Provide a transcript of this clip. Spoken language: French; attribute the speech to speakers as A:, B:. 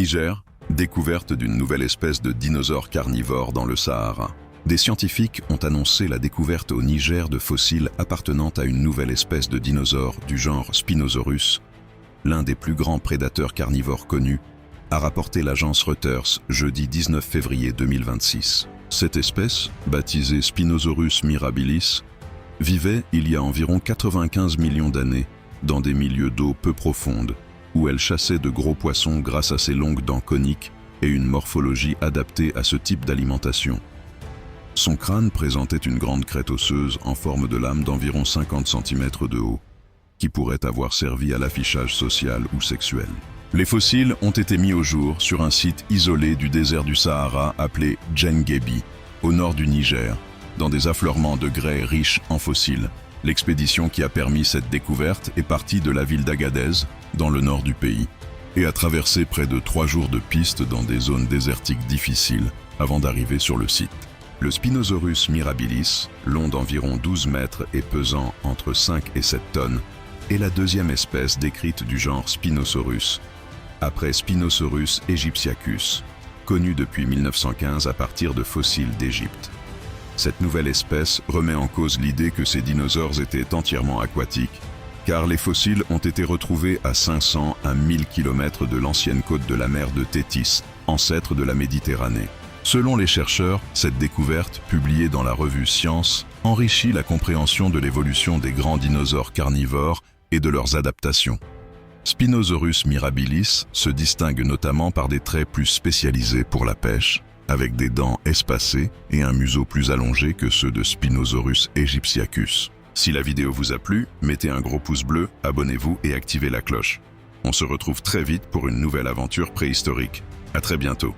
A: Niger, découverte d'une nouvelle espèce de dinosaure carnivore dans le Sahara. Des scientifiques ont annoncé la découverte au Niger de fossiles appartenant à une nouvelle espèce de dinosaure du genre Spinosaurus, l'un des plus grands prédateurs carnivores connus, a rapporté l'agence Reuters jeudi 19 février 2026. Cette espèce, baptisée Spinosaurus mirabilis, vivait il y a environ 95 millions d'années dans des milieux d'eau peu profondes, où elle chassait de gros poissons grâce à ses longues dents coniques et une morphologie adaptée à ce type d'alimentation. Son crâne présentait une grande crête osseuse en forme de lame d'environ 50 cm de haut, qui pourrait avoir servi à l'affichage social ou sexuel. Les fossiles ont été mis au jour sur un site isolé du désert du Sahara appelé Djengebi, au nord du Niger, dans des affleurements de grès riches en fossiles. L'expédition qui a permis cette découverte est partie de la ville d'Agadez, dans le nord du pays, et a traversé près de 3 jours de piste dans des zones désertiques difficiles avant d'arriver sur le site. Le Spinosaurus mirabilis, long d'environ 12 mètres et pesant entre 5 et 7 tonnes, est la deuxième espèce décrite du genre Spinosaurus, après Spinosaurus aegyptiacus, connu depuis 1915 à partir de fossiles d'Égypte. Cette nouvelle espèce remet en cause l'idée que ces dinosaures étaient entièrement aquatiques, car les fossiles ont été retrouvés à 500 à 1000 km de l'ancienne côte de la mer de Thétis, ancêtre de la Méditerranée. Selon les chercheurs, cette découverte, publiée dans la revue Science, enrichit la compréhension de l'évolution des grands dinosaures carnivores et de leurs adaptations. Spinosaurus mirabilis se distingue notamment par des traits plus spécialisés pour la pêche, avec des dents espacées et un museau plus allongé que ceux de Spinosaurus aegyptiacus. Si la vidéo vous a plu, mettez un gros pouce bleu, abonnez-vous et activez la cloche. On se retrouve très vite pour une nouvelle aventure préhistorique. À très bientôt.